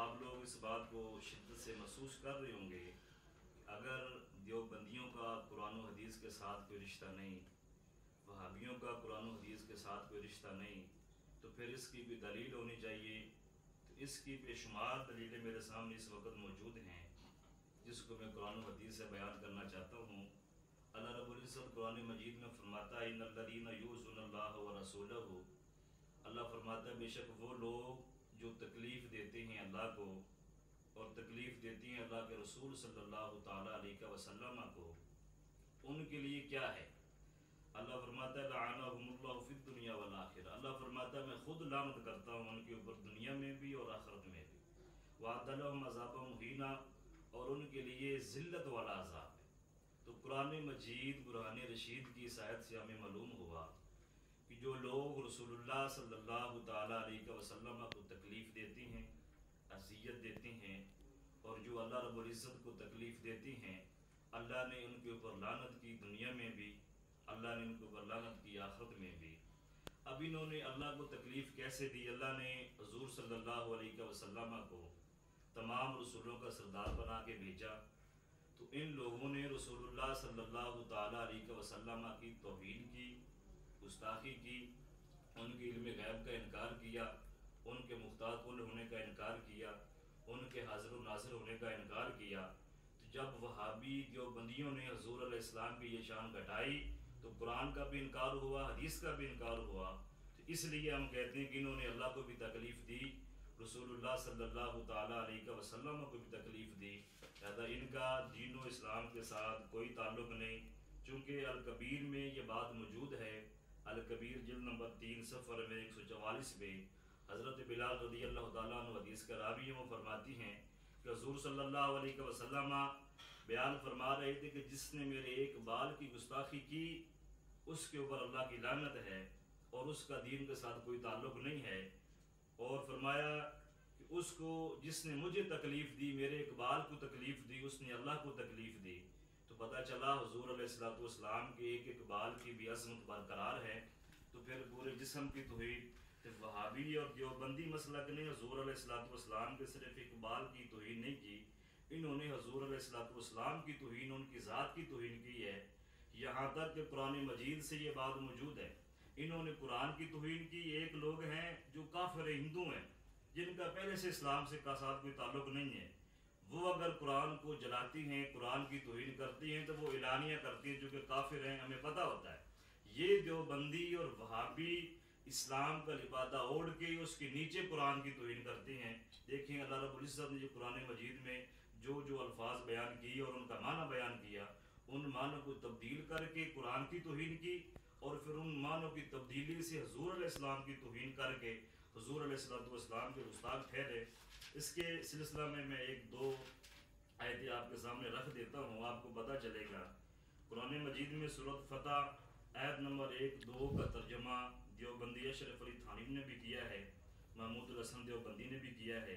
आप लोग इस बात को शिद्दत से महसूस कर रहे होंगे, अगर देवबंदियों का कुरान और हदीस के साथ कोई रिश्ता नहीं, वहाबियों का कुरान और हदीस के साथ कोई रिश्ता नहीं, तो फिर इसकी भी दलील होनी चाहिए। तो इसकी बेशुमार दलीलें मेरे सामने इस वक्त मौजूद हैं, जिसको मैं कुरान और हदीस से बयान करना चाहता हूँ। अल्लाह रब्बुल इज़्ज़त कुरान मजीद में फरमाता है, इन्नल्लज़ीना युज़ूनल्लाह व रसूलहू, अल्लाह फरमाता है बेशक वो लोग जो तकलीफ़ देते हैं अल्लाह को और तकलीफ़ देती हैं अल्लाह के रसूल सल्लल्लाहु ताला अलैहि वसल्लम को, उनके लिए क्या है। अल्लाह फरमाता है लअनहुमुल्लाहु फिद दुनिया वल आखिरा, अल्लाह फरमाता है मैं खुद लानत करता हूँ उनके ऊपर दुनिया में भी और आखिरत में भी। वअद्द लहुम अज़ाबन मुहीना, और उनके लिए ज़िल्लत वाला अज़ाब है। तो कुरान मजीद बुरहान रशीद की इस आयत से हमें मालूम हुआ कि जो लोग रसूलुल्लाह सल्लल्लाहु ताला अलैहि वसल्लम को तकलीफ़ देते हैं, अज़ियत देते हैं, और जो अल्लाह रब्बुल इज़्ज़त को तकलीफ़ देते हैं, अल्लाह ने उनके ऊपर लानत की दुनिया में भी, अल्लाह ने उनके ऊपर लानत की आखिरत में भी। अब इन्होंने अल्लाह को तकलीफ़ कैसे दी। अल्लाह ने हुज़ूर सल्लल्लाहु अलैहि वसल्लम को तमाम रसूलों का सरदार बना के भेजा, तो इन लोगों ने रसूलुल्लाह सल्लल्लाहु ताला अलैहि वसल्लम की तौहीन की, गुस्ताखी की, उनके इल्म गैब का इनकार किया, उनके मुख्तार कुल होने का इनकार किया, उनके हाज़िर नाज़िर होने का इनकार किया। तो जब वहाबी देवबंदियों ने हुज़ूर अलैहिस्सलाम की ये शान घटाई, तो कुरान का भी इनकार हुआ, हदीस का भी इनकार हुआ। तो इसलिए हम कहते हैं कि इन्होंने अल्लाह को भी तकलीफ़ दी, रसूलुल्लाह सल्लल्लाहु ताला अलैहि वसल्लम को भी तकलीफ़ दी, लिहाजा इनका दीन व इस्लाम के साथ कोई ताल्लुक़ नहीं। चूँकि अल कबीर में ये बात मौजूद है, अल कबीर जिल्द नंबर 3 सफ़र में 144 में हज़रत बिलाल रज़ियल्लाहु ताला अन्हु हदीस का रावी हैं, वो फरमाती हैं कि हुज़ूर सल्लल्लाहु अलैहि वसल्लम बयान फरमा रहे थे कि जिसने मेरे एक बाल की गुस्ताखी की उसके ऊपर अल्लाह की लानत है और उसका दीन के साथ कोई ताल्लुक़ नहीं है। और फरमाया कि उसको जिसने मुझे तकलीफ़ दी, मेरे एक बाल को तकलीफ़ दी, उसने अल्लाह को तकलीफ़ दी। तो पता चला हुज़ूर अलैहिस्सलातु वस्सलाम के एक एक बाल की भी अज़मत बरकरार है। तो फिर पूरे जिस्म की तौहीन, तो वहाबी और देवबंदी मसलक ने हुज़ूर अलैहिस्सलातु वस्सलाम के सिर्फ एक बाल की तौहीन नहीं की, इन्होंने हुज़ूर अलैहिस्सलातु वस्सलाम की तौहीन, उनकी ज़ात की तौहीन की है। यहाँ तक कि कुरान मजीद से ये बात मौजूद है, इन्होंने कुरान की तौहीन की। एक लोग हैं जो काफिर हिंदू हैं, जिनका पहले से इस्लाम से का साथ कोई ताल्लुक़ नहीं है, वो अगर कुरान को जलाती हैं, कुरान की तौहीन करती हैं, तो वो एलानिया करती हैं, जो कि काफिर हैं, हमें पता होता है। ये देवबंदी और वहाबी इस्लाम का लिबादा ओढ़ के उसके नीचे कुरान की तौहीन करते हैं। देखिए अल्लाह रब्बुल इज़्ज़त ने जो कुरान मजीद में जो जो अल्फाज बयान किए और उनका माना बयान किया, उन मानों को तब्दील करके कुरान की तौहीन की, और फिर उन मानों की तब्दीली से हुज़ूर अलैहिस्सलाम की तौहीन करके हुज़ूर अलैहिस्सलातु वस्सलाम के गुस्ताख ठहरे। इसके सिलसिला में मैं एक दो आयतें आपके सामने रख देता हूँ, आपको पता चलेगा। कुरान मजीद में सूरत फतह आयत नंबर 1-2 का तर्जमा देवबंदी अशरफ अली थानी ने भी किया है, महमूद हसन देवबंदी ने भी किया है,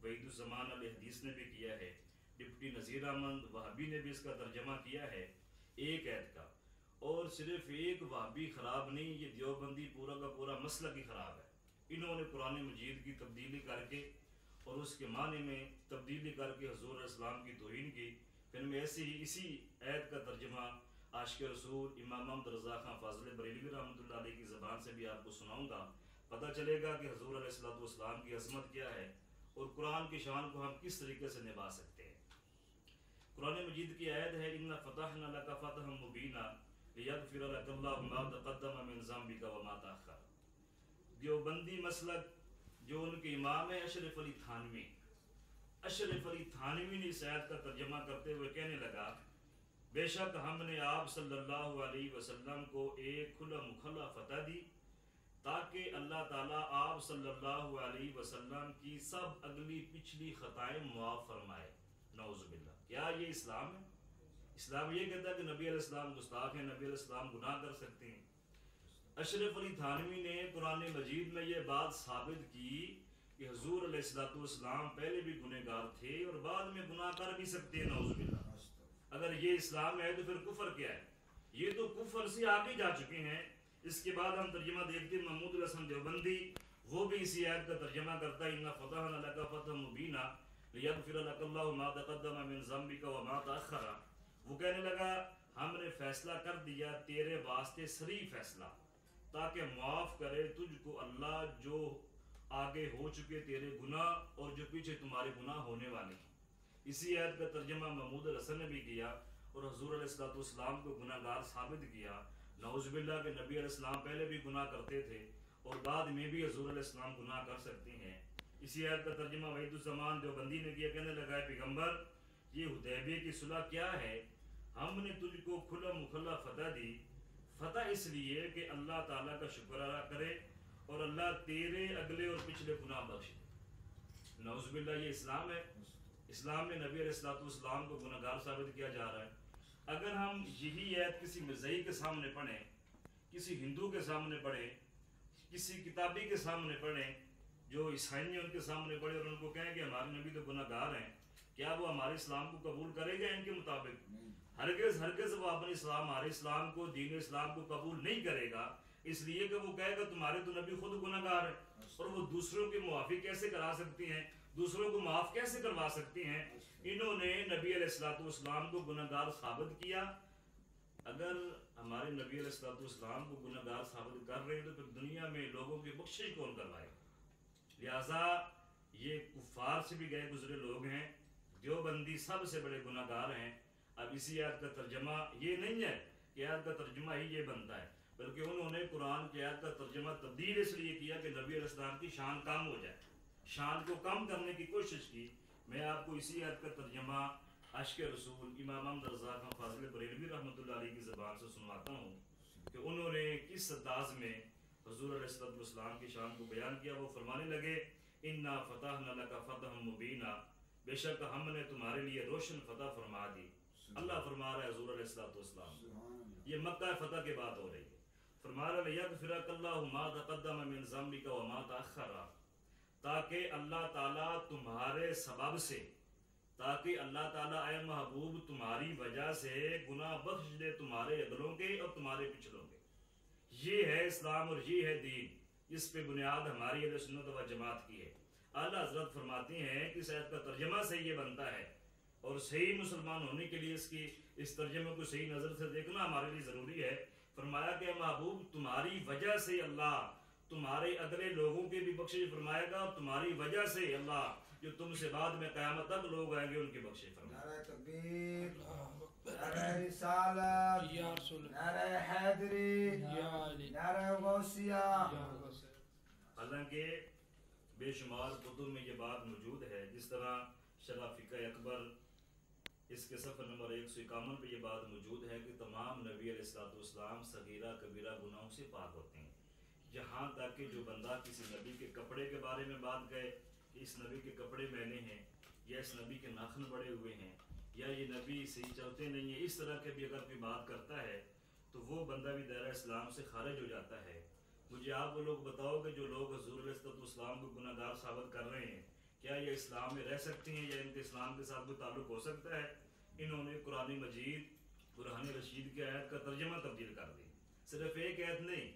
वहीदुज़्ज़मान अल हदीस ने भी किया है, डिप्टी नज़ीर अहमद वहाबी ने भी इसका तर्जमा किया है एक आयत का। और सिर्फ एक वहाबी ख़राब नहीं, ये देवबंदी पूरा का पूरा मसलक ही ख़राब है। इन्होंने कुरान मजीद की तब्दीली करके और उसके माने में तब्दीली करके हुज़ूर इस्लाम की तौहीन की। फिर मैं ऐसे ही इसी आयत का तर्जमा आशिक़ रसूल इमाम मोहम्मद रज़ा खां फ़ाज़िल बरेलवी रहमतुल्लाह अलैह की ज़बान से भी आपको सुनाऊँगा। पता चलेगा कि हुज़ूर अलैहिस्सलातु वस्सलाम की अज़मत क्या है और कुरान की शान को हम किस तरीके से निभा सकते हैं। कुरान मजीद की आयत है, इन्ना फ़तहना लका फ़तहम मुबीना लियग़फ़िर लकल्लाहु मा तक़द्दम मिन ज़ंबिका व मा तअख़्ख़र। देवबंदी मसलक जो उनके इमाम है अशरफ अली थानवी, अशरफ अली थानवी ने इस आयत का तर्जमा करते हुए कहने लगा, बेशक हमने आप सल्लल्लाहु अलैहि वसल्लम को एक खुला मुखल्ला फतह दी ताकि अल्लाह ताला आप सल्लल्लाहु अलैहि वसल्लम की सब अगली पिछली खताएं मुआफ़ फरमाए। नौज़ुबिल्लाह, क्या ये इस्लाम है? इस्लाम ये कहता है कि नबी अलैहिस्सलाम गुस्ताख हैं, नबी अलैहिस्सलाम गुनाह कर सकते हैं। अशरफ अली थानवी ने कुरान मजीद में ये बात साबित की कि हुज़ूर अलैहिस्सलातु वस्सलाम पहले भी गुनहगार थे और बाद में गुनाह कर भी सकते हैं। नौज़ुबिल्लाह, अगर ये इस्लाम है तो फिर कुफर क्या है? ये तो कुफर से आगे जा चुके हैं। इसके बाद हम तर्जुमा देखते हैं, महमूद हसन देवबंदी वो भी इसी आयत का तर्जमा करता है, इन्ना फतहना लका फतहम मुबीना लियगफिर लकल्लाहु मा तक़द्दम मिन ज़म्बिका व मा तअख़्ख़रा। वो कहने लगा हमने फैसला कर दिया तेरे वास्ते सरी फैसला, ताकि माफ़ करे तुझको अल्लाह जो आगे हो चुके तेरे गुनाह और जो पीछे तुम्हारे गुनाह होने वाले। इसी आयत का तर्जमा महमूद हसन ने भी किया और हुज़ूर अलैहिस्सलाम को गुनाहगार साबित किया। नऊज़ुबिल्लाह के नबी अलैहिस्सलाम पहले भी गुनाह करते थे और बाद में भी हुज़ूर अलैहिस्सलाम गुनाह कर सकते हैं। इसी आयत का तर्जमा वहीदुज़्ज़मान देवबंदी ने किया, कहने लगा पैगम्बर ये हुदैबिया की सुलह क्या है, हमने तुझको खुला मुखल्ला फतह दी। फतह इसलिए कि अल्लाह ताला का शुक्र अदा करे और अल्लाह तेरे अगले और पिछले गुनाह बख्श दे। नऊज़ुबिल्लाह ये इस्लाम है। इस्लाम में नबी अलैहिस्सलाम को गुनाहगार साबित किया जा रहा है। अगर हम यही आयत किसी मज़ही के सामने पढ़ें, किसी हिंदू के सामने पढ़ें, किसी किताबी के सामने पढ़ें, जो ईसाई हैं उनके सामने पढ़े और उनको कहें कि हमारे नबी तो गुनाहगार हैं, क्या वो हमारे इस्लाम को कबूल करेगा? इनके मुताबिक हरगिज़ हरगिज़ वो अपने इस्लाम हमारे इस्लाम को दीन इस्लाम को कबूल नहीं करेगा, इसलिए कि वो कहेगा तुम्हारे तो नबी खुद गुनाहगार है और वो दूसरों की मुआफ़ी कैसे करा सकती हैं, दूसरों को माफ़ कैसे करवा सकती हैं। इन्होंने नबी अलैहिस्सलाम को गुनाहगार साबित किया। अगर हमारे नबी अलैहिस्सलाम को गुनाहगार साबित कर रहे हैं तो फिर दुनिया में लोगों की बख्शिश कौन करवाएगा? लिहाजा ये कुफार से भी गए गुजरे लोग हैं, देवबंदी सबसे बड़े गुनाहगार हैं। अब इसी आयत का तर्जमा ये नहीं है कि आयत का तर्जमा ही ये बनता है, बल्कि उन्होंने कुरान की आयत का तर्जमा तब्दील इसलिए किया कि नबी अलैहिस्सलाम की शान कम हो जाए, शान को कम करने की कोशिश की। मैं आपको इसी आयत का तर्जमा अश्क रसूल इमाम अहमद रज़ा खान फाज़िल बरेलवी रहमतुल्लाह अलैह की ज़बान से सुनवाता हूँ कि उन्होंने किस अंदाज में हुज़ूर अलैहिस्सलाम की शान को बयान किया। वो फरमाने लगे इन्ना फ़तहना लका फ़तहम मुबीना, बेशक हमने तुम्हारे लिए रोशन फतह फरमा दी। अल्लाह फरमा रहा है हुज़ूर अलैहिस्सलाम, ये मक्का फतह की बात हो रही है। फरमा रहा है यग़फ़िरकल्लाहु मा तक़द्दम मिन ज़म्बिका व मा तअख़्ख़रा, ताकि अल्लाह ताला तुम्हारे सबब से, ताकि अल्लाह ताला ऐ महबूब तुम्हारी वजह से गुनाह बख्श दे तुम्हारे अगलों के और तुम्हारे पिछलों के। ये है इस्लाम और ये है दीन, इस पे बुनियाद हमारी अहले सुन्नत व जमात की है। आला हज़रत फरमाते हैं कि इस आयत का तर्जमा से ये बनता है और सही मुसलमान होने के लिए इसकी इस तर्जमे को सही नज़र से देखना हमारे लिए ज़रूरी है। फरमाया कि महबूब तुम्हारी वजह से अल्लाह तुम्हारे अगले लोगों की भी बख्शिश फरमाएगा और तुम्हारी वजह से अल्लाह जो तुमसे बाद में क़यामत तक लोग आएंगे उनकी बख्शिश फरमाएगा। नारे तकबीर, नारे रिसालत, नारे हैदरी, नारे गौसिया। हालांकि बेशुमार कुतुब में ये बात मौजूद है, जिस तरह शरह फ़िक़्ह अकबर इसके सफ़र नंबर 151 पे ये बात मौजूद है कि तमाम नबी अलैहिस्सलाम सगीरा कबीरा गुनाहों से पाक होते हैं। यहाँ तक कि जो बंदा किसी नबी के कपड़े के बारे में बात कहे कि इस नबी के कपड़े मैंने हैं, या इस नबी के नाखून बड़े हुए हैं, या ये नबी सही चलते नहीं है, इस तरह के भी अगर कोई बात करता है तो वो बंदा भी दायरा इस्लाम से खारिज हो जाता है। मुझे आप वो लोग बताओ कि जो लोग हुज़ूर अलैहिस्सलाम को गुनाहगार साबित कर रहे हैं, क्या ये इस्लाम में रह सकते हैं या इनके इस्लाम के साथ कोई ताल्लुक़ हो सकता है? इन्होंने कुरान मजीद कुरान रशीद की आयत का तर्जमा तब्दील कर दी। सिर्फ एक आयत नहीं,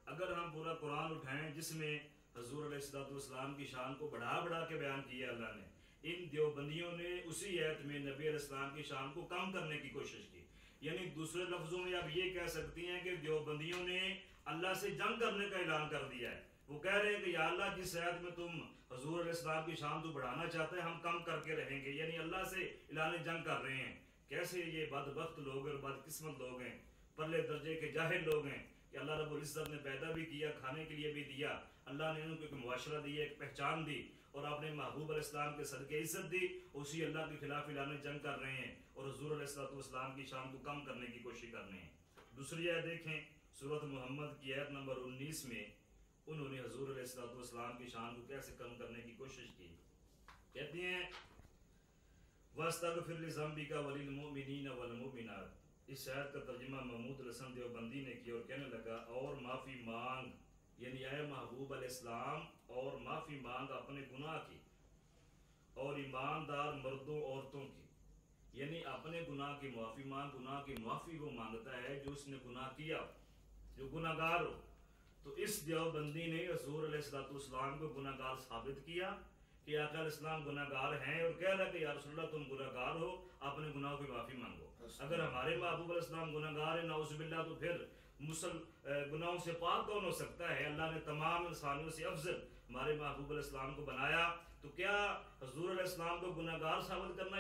अगर हम पूरा कुरान उठाएं जिसमें हुज़ूर अलैहिस्सलाम की शान को बढ़ा बढ़ा के बयान किया अल्लाह ने, इन देवबंदियों ने उसी आयत में नबी अलैहिस्सलाम की शान को कम करने की कोशिश की। यानी दूसरे लफ्ज़ों में आप ये कह सकती हैं कि देवबंदियों ने अल्लाह से जंग करने का ऐलान कर दिया है। वो कह रहे हैं कि या अल्लाह जिस आयत में तुम हुज़ूर अलैहिस्सलाम की शान तो बढ़ाना चाहते हैं, हम कम करके रहेंगे, यानी अल्लाह से ऐलान जंग कर रहे हैं। कैसे ये बदबख्त लोग और बदकिस्मत लोग हैं, परले दर्जे के जाहिल लोग हैं कि अल्लाह रब्बुल इज़्ज़त ने पैदा भी किया, खाने के लिए भी दिया, अल्लाह ने उनको एक मुआशरा दिया, एक पहचान दी और अपने महबूब अलैहिस्सलाम के सदके इज़्ज़त दी, उसी अल्लाह के खिलाफ ऐलान जंग कर रहे हैं और हुज़ूर अलैहिस्सलाम की शान को कम करने की कोशिश कर रहे हैं। दूसरी आयत देखें, सूरत मुहम्मद की आयत नंबर 19 में उन्होंने हुज़ूर अलैहिस्सलाम की शान को कैसे कम करने की कोशिश की। कहते हैं वस्तगफिर लिज़म्बिका वलिल मुमिनीन वल मुमिनात। इस आयत का तर्जुमा महमूद हसन देवबंदी ने किया और कहने लगा और माफ़ी मांग, यानी आए महबूब अलैहिस्सलाम और माफ़ी मांग अपने गुनाह की और ईमानदार मर्दों औरतों की, यानी अपने गुनाह की माफ़ी मांग। गुनाह की माफ़ी वो मांगता है जो उसने गुनाह किया, जो गुनाहगार हो। तो इस देवबंदी ने हजूर अलैहिस्सलाम को गुनाहगार साबित किया कि आका अलैहिस्सलाम गुनाहगार हैं और कह रहा कि या रसूलल्लाह तुम गुनाहगार हो, अपने गुनाहों की माफ़ी मांगो। अगर हमारे महबूब अलैहिस्सलाम गुनाहगार है नाउज़ुबिल्लाह, तो फिर गुनाहों से पाक कौन हो सकता है? अल्लाह ने तमाम इंसानों से अफजल हमारे महबूब अलैहिस्सलाम को बनाया, तो क्या हजूर अलैहिस्सलाम को गुनाहगार साबित करना